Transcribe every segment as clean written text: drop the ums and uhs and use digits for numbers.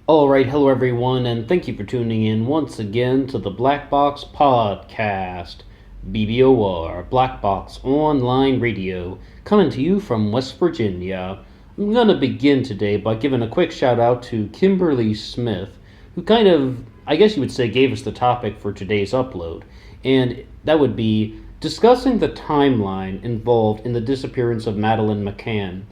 Alright, hello everyone, and thank you for tuning in once again to the Black Box Podcast. BBOR, Black Box Online Radio, coming to you from West Virginia. I'm going to begin today by giving a quick shout out to Kimberly Smith, who kind of, I guess you would say, gave us the topic for today's upload. And that would be discussing the timeline involved in the disappearance of Madeleine McCann.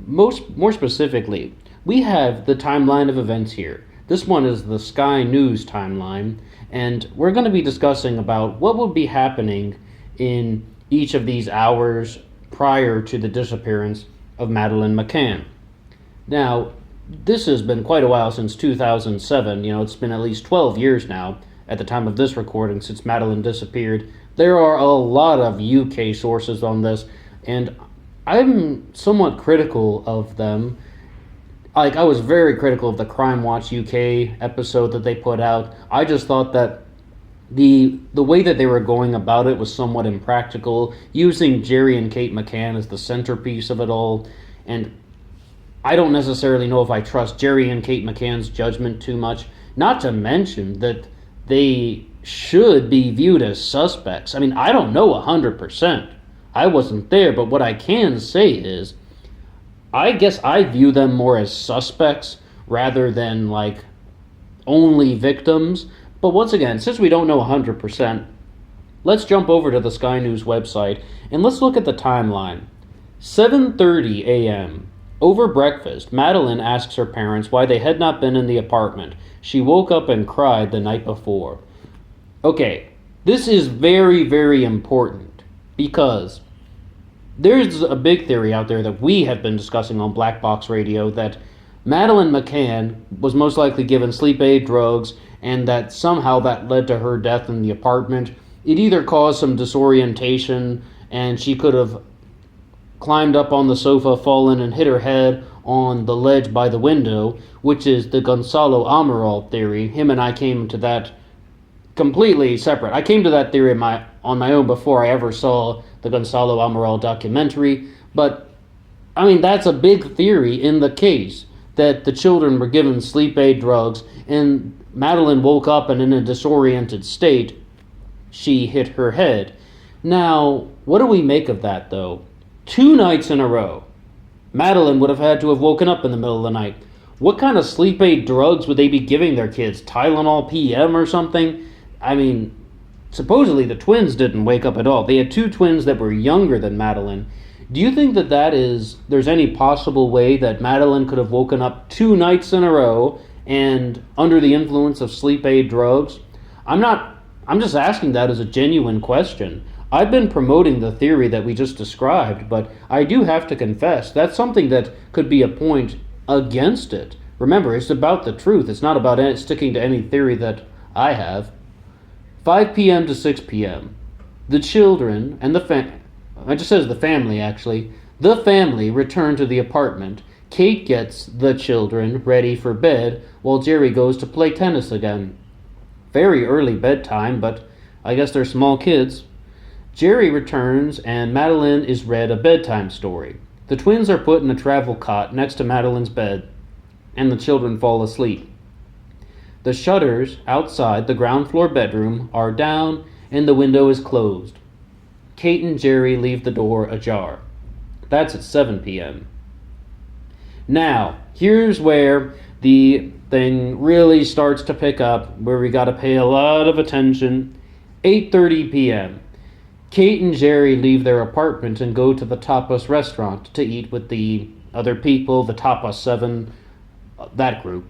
More specifically, we have the timeline of events here. This one is the Sky News timeline, and we're going to be discussing about what would be happening in each of these hours prior to the disappearance of Madeleine McCann. Now, this has been quite a while since 2007. It's been at least 12 years now at the time of this recording since Madeleine disappeared. There are a lot of UK sources on this, and I'm somewhat critical of them. I was very critical of the Crime Watch UK episode that they put out. I just thought that the way that they were going about it was somewhat impractical, using Jerry and Kate McCann as the centerpiece of it all. And I don't necessarily know if I trust Jerry and Kate McCann's judgment too much, not to mention that they should be viewed as suspects. I mean, I don't know 100%. I wasn't there, but what I can say is I guess I view them more as suspects rather than only victims. But once again, since we don't know 100%, let's jump over to the Sky News website and let's look at the timeline. 7:30 a.m. Over breakfast, Madeleine asks her parents why they had not been in the apartment. She woke up and cried the night before. Okay, this is very, very important because there's a big theory out there that we have been discussing on Black Box Radio that Madeleine McCann was most likely given sleep aid drugs and that somehow that led to her death in the apartment. It either caused some disorientation and she could have climbed up on the sofa, fallen, and hit her head on the ledge by the window, which is the Gonzalo Amaral theory. Him and I came to that completely separate. I came to that theory on my own before I ever saw the Gonzalo Amaral documentary, but I mean, that's a big theory in the case, that the children were given sleep aid drugs and Madeleine woke up and in a disoriented state, she hit her head. Now, what do we make of that, though? 2 nights in a row, Madeleine would have had to have woken up in the middle of the night. What kind of sleep aid drugs would they be giving their kids? Tylenol PM or something? I mean, supposedly the twins didn't wake up at all. They had 2 twins that were younger than Madeleine. Do you think that there's any possible way that Madeleine could have woken up 2 nights in a row and under the influence of sleep aid drugs? I'm just asking that as a genuine question. I've been promoting the theory that we just described, but I do have to confess that's something that could be a point against it. Remember, it's about the truth. It's not about sticking to any theory that I have. 5 p.m. to 6 p.m. The children and it just says the family, actually. The family return to the apartment. Kate gets the children ready for bed while Jerry goes to play tennis again. Very early bedtime, but I guess they're small kids. Jerry returns and Madeleine is read a bedtime story. The twins are put in a travel cot next to Madeleine's bed, and the children fall asleep. The shutters outside the ground floor bedroom are down and the window is closed. Kate and Jerry leave the door ajar. That's at 7 p.m. Now, here's where the thing really starts to pick up, where we gotta pay a lot of attention. 8:30 p.m. Kate and Jerry leave their apartment and go to the Tapas restaurant to eat with the other people, the Tapas 7, that group.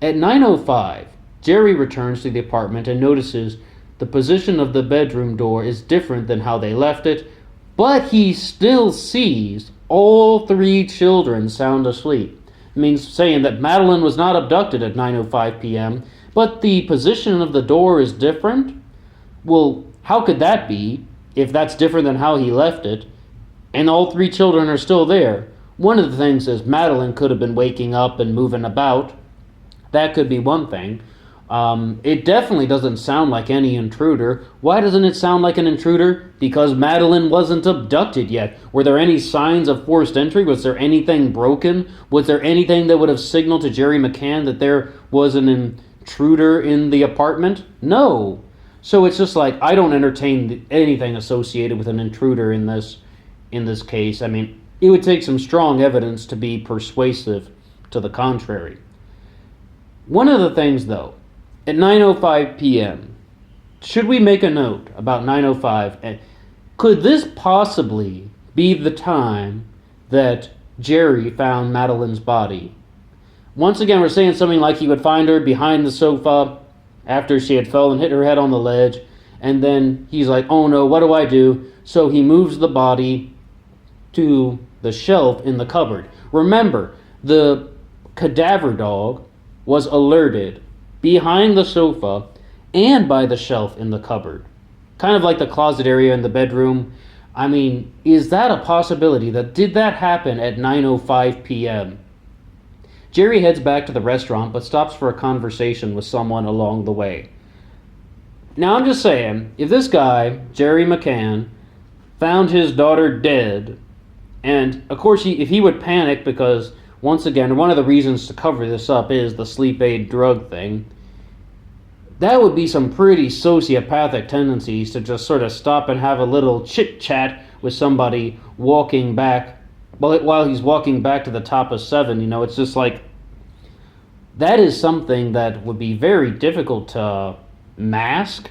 At 9:05, Jerry returns to the apartment and notices the position of the bedroom door is different than how they left it, but he still sees all 3 children sound asleep. It means saying that Madeleine was not abducted at 9:05 p.m., but the position of the door is different? Well, how could that be if that's different than how he left it, and all 3 children are still there? One of the things is Madeleine could have been waking up and moving about. That could be one thing. It definitely doesn't sound like any intruder. Why doesn't it sound like an intruder? Because Madeleine wasn't abducted yet. Were there any signs of forced entry? Was there anything broken? Was there anything that would have signaled to Jerry McCann that there was an intruder in the apartment? No. So it's just like, I don't entertain anything associated with an intruder in this case. I mean, it would take some strong evidence to be persuasive to the contrary. One of the things, though, at 9:05 p.m., should we make a note about 9:05? Could this possibly be the time that Jerry found Madeleine's body? Once again, we're saying something like he would find her behind the sofa after she had fell and hit her head on the ledge, and then he's like, oh no, what do I do? So he moves the body to the shelf in the cupboard. Remember, the cadaver dog was alerted behind the sofa and by the shelf in the cupboard. Kind of like the closet area in the bedroom. I mean, is that a possibility? Did that happen at 9:05 p.m.? Jerry heads back to the restaurant but stops for a conversation with someone along the way. Now I'm just saying, if this guy, Jerry McCann, found his daughter dead, and of course if he would panic because, once again, one of the reasons to cover this up is the sleep aid drug thing, that would be some pretty sociopathic tendencies to just sort of stop and have a little chit-chat with somebody walking back, while he's walking back to the top of 7. It's just like, that is something that would be very difficult to mask.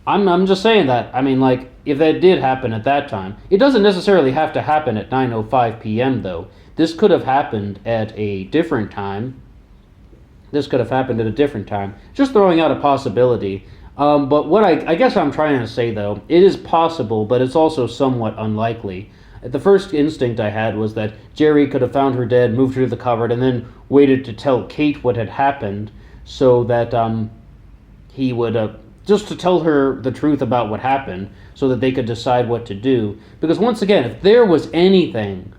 I'm just saying that. I mean, like, if that did happen at that time, it doesn't necessarily have to happen at 9:05 p.m. though. This could have happened at a different time. Just throwing out a possibility. But what I guess I'm trying to say, though, it is possible, but it's also somewhat unlikely. The first instinct I had was that Jerry could have found her dead, moved her to the cupboard, and then waited to tell Kate what had happened so that he would, just to tell her the truth about what happened so that they could decide what to do. Because once again, if there was anything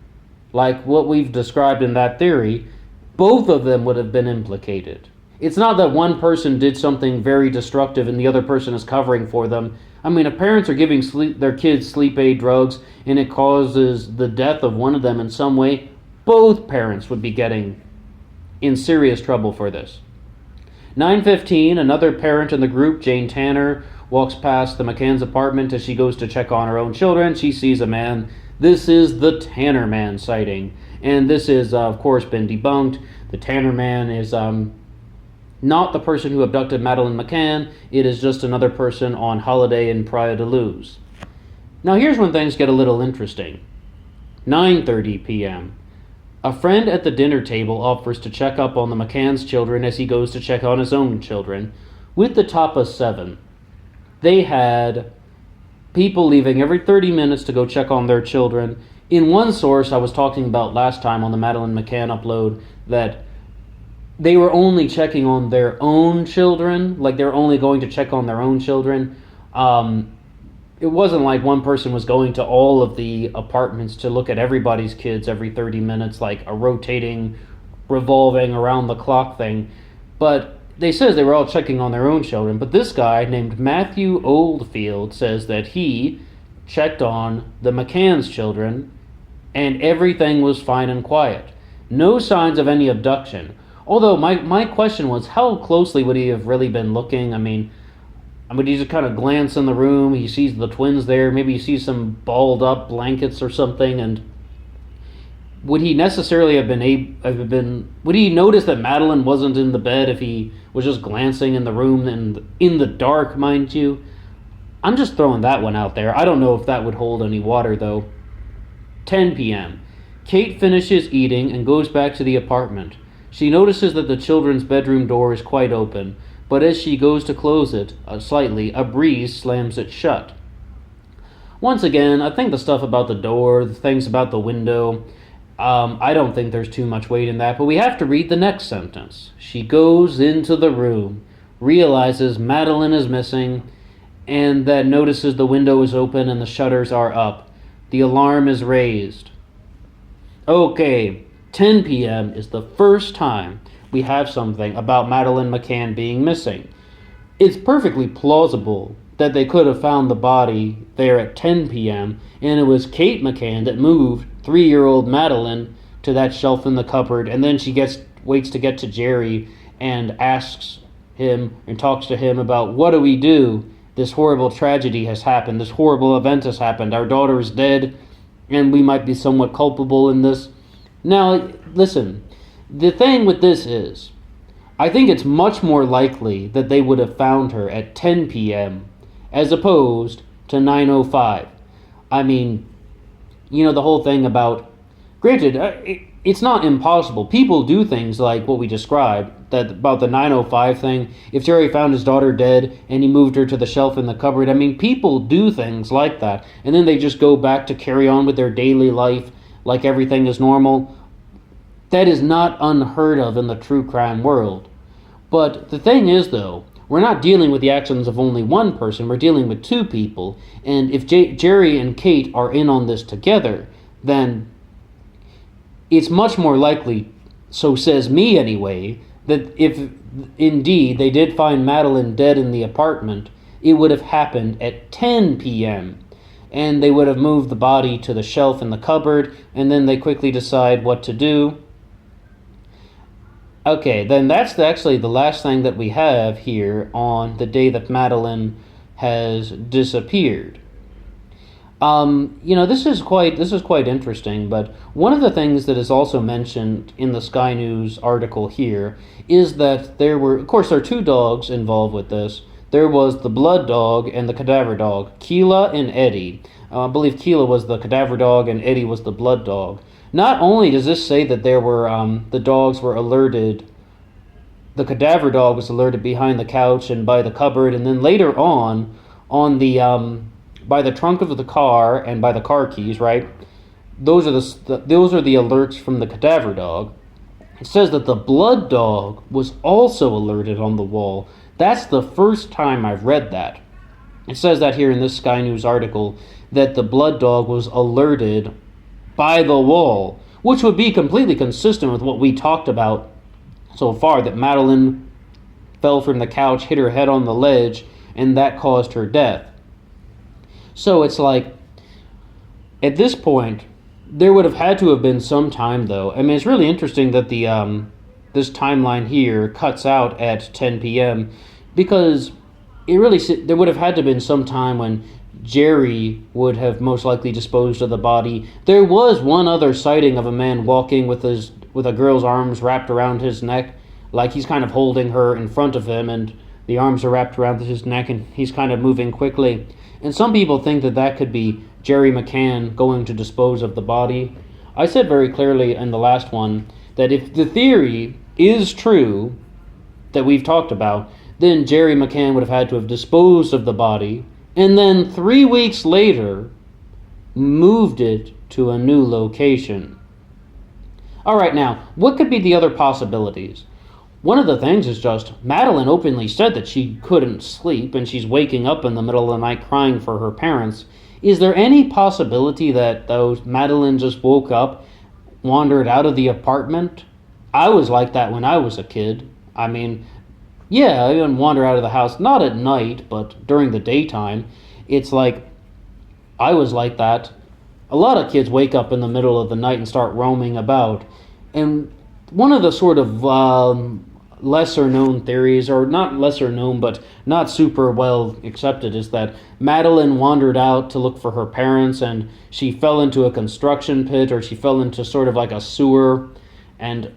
like what we've described in that theory, both of them would have been implicated. It's not that one person did something very destructive and the other person is covering for them. I mean, if parents are giving their kids sleep aid drugs and it causes the death of one of them in some way, both parents would be getting in serious trouble for this. 9:15, another parent in the group, Jane Tanner, walks past the McCann's apartment as she goes to check on her own children. She sees a man. This is the Tanner Man sighting. And this is, of course, been debunked. The Tanner Man is not the person who abducted Madeleine McCann. It is just another person on holiday in Praia de Luz. Now here's when things get a little interesting. 9:30 p.m. A friend at the dinner table offers to check up on the McCann's children as he goes to check on his own children. With the top of 7, they had people leaving every 30 minutes to go check on their children. In one source I was talking about last time on the Madeleine McCann upload, that they were only checking on their own children, like they were only going to check on their own children. It wasn't like one person was going to all of the apartments to look at everybody's kids every 30 minutes, like a rotating, revolving around the clock thing. But they says they were all checking on their own children. But this guy named Matthew Oldfield says that he checked on the McCann's children and everything was fine and quiet. No signs of any abduction. Although my question was, how closely would he have really been looking? I mean, he just kind of glance in the room. He sees the twins there. Maybe he sees some balled up blankets or something. And would he necessarily have been? Would he notice that Madeleine wasn't in the bed if he was just glancing in the room and in the dark, mind you? I'm just throwing that one out there. I don't know if that would hold any water though. 10 p.m. Kate finishes eating and goes back to the apartment. She notices that the children's bedroom door is quite open, but as she goes to close it slightly, a breeze slams it shut. Once again, I think the stuff about the door, the things about the window, I don't think there's too much weight in that, but we have to read the next sentence. She goes into the room, realizes Madeleine is missing, and that notices the window is open and the shutters are up. The alarm is raised. Okay, 10 p.m. is the first time we have something about Madeleine McCann being missing. It's perfectly plausible that they could have found the body there at 10 p.m. and it was Kate McCann that moved 3-year-old Madeleine to that shelf in the cupboard, and then she waits to get to Jerry and asks him and talks to him about, what do we do? This horrible tragedy has happened. This horrible event has happened. Our daughter is dead, and we might be somewhat culpable in this. Now, listen, the thing with this is, I think it's much more likely that they would have found her at 10 p.m. as opposed to 9:05. I mean, the whole thing about, granted, it's not impossible. People do things like what we described, that about the 9:05 thing. If Jerry found his daughter dead and he moved her to the shelf in the cupboard, I mean, people do things like that, and then they just go back to carry on with their daily life like everything is normal. That is not unheard of in the true crime world. But the thing is, though, we're not dealing with the actions of only one person, we're dealing with two people, and if Jerry and Kate are in on this together, then it's much more likely, so says me anyway, that if indeed they did find Madeleine dead in the apartment, it would have happened at 10 p.m. And they would have moved the body to the shelf in the cupboard, and then they quickly decide what to do. Okay, then that's actually the last thing that we have here on the day that Madeleine has disappeared. This is quite interesting, but one of the things that is also mentioned in the Sky News article here is that there are 2 dogs involved with this. There was the blood dog and the cadaver dog, Keela and Eddie. I believe Keela was the cadaver dog and Eddie was the blood dog. Not only does this say that there were the dogs were alerted, the cadaver dog was alerted behind the couch and by the cupboard, and then later on the by the trunk of the car and by the car keys, right? Those are the alerts from the cadaver dog. It says that the blood dog was also alerted on the wall. That's the first time I've read that. It says that here in this Sky News article, that the blood dog was alerted by the wall, which would be completely consistent with what we talked about so far, that Madeleine fell from the couch, hit her head on the ledge, and that caused her death. So it's like, at this point, there would have had to have been some time, though. I mean, it's really interesting that the this timeline here cuts out at 10 p.m. because there would have had to have been some time when Jerry would have most likely disposed of the body. There was one other sighting of a man walking with a girl's arms wrapped around his neck, like he's kind of holding her in front of him, and the arms are wrapped around his neck, and he's kind of moving quickly. And some people think that could be Jerry McCann going to dispose of the body. I said very clearly in the last one that if the theory is true that we've talked about, then Jerry McCann would have had to have disposed of the body, and then 3 weeks later moved it to a new location. Alright, now, what could be the other possibilities? One of the things is just, Madeleine openly said that she couldn't sleep, and she's waking up in the middle of the night crying for her parents. Is there any possibility that Madeleine just woke up, wandered out of the apartment? I was like that when I was a kid. I mean, yeah, I didn't wander out of the house, not at night, but during the daytime. It's like, I was like that. A lot of kids wake up in the middle of the night and start roaming about. And one of the sort of lesser known theories, or not lesser known, but not super well accepted, is that Madeleine wandered out to look for her parents, and she fell into a construction pit, or she fell into sort of like a sewer. And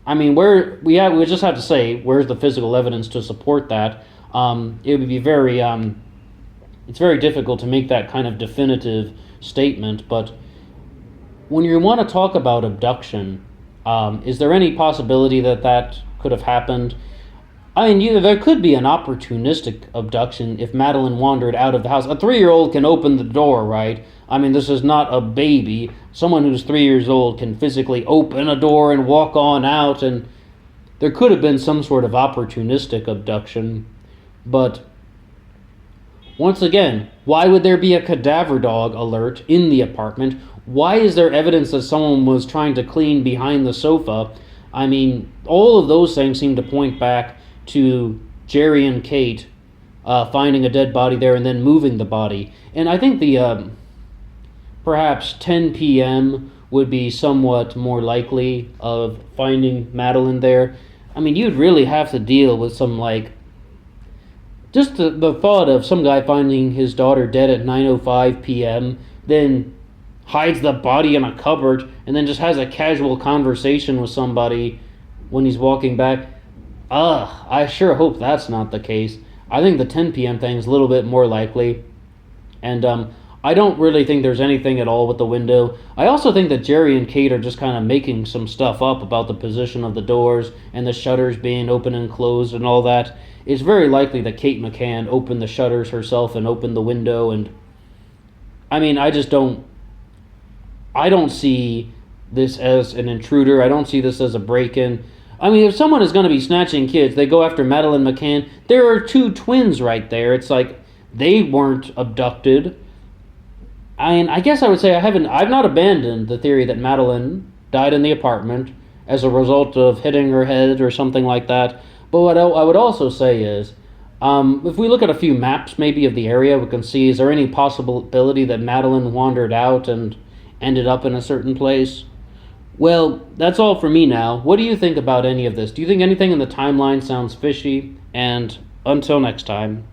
I mean, we just have to say, where's the physical evidence to support that? It would be it's very difficult to make that kind of definitive statement. But when you want to talk about abduction, is there any possibility that could have happened? I mean, there could be an opportunistic abduction if Madeleine wandered out of the house. A 3-year-old can open the door, right? I mean, this is not a baby. Someone who's 3 years old can physically open a door and walk on out, and there could have been some sort of opportunistic abduction. But once again, why would there be a cadaver dog alert in the apartment? Why is there evidence that someone was trying to clean behind the sofa? I mean, all of those things seem to point back to Jerry and Kate finding a dead body there and then moving the body. And I think the perhaps 10 p.m. would be somewhat more likely of finding Madeleine there. I mean, you'd really have to deal with some, like, just the thought of some guy finding his daughter dead at 9:05 p.m., then hides the body in a cupboard, and then just has a casual conversation with somebody when he's walking back. I sure hope that's not the case. I think the 10 p.m. thing is a little bit more likely. And I don't really think there's anything at all with the window. I also think that Jerry and Kate are just kind of making some stuff up about the position of the doors and the shutters being open and closed and all that. It's very likely that Kate McCann opened the shutters herself and opened the window. And I mean, I don't see this as an intruder. I don't see this as a break-in. I mean, if someone is going to be snatching kids, they go after Madeleine McCann. There are two twins right there. It's like they weren't abducted. I guess I would say I've not abandoned the theory that Madeleine died in the apartment as a result of hitting her head or something like that. But what I would also say is, if we look at a few maps maybe of the area, we can see, is there any possibility that Madeleine wandered out and ended up in a certain place? Well, that's all for me now. What do you think about any of this? Do you think anything in the timeline sounds fishy? And until next time.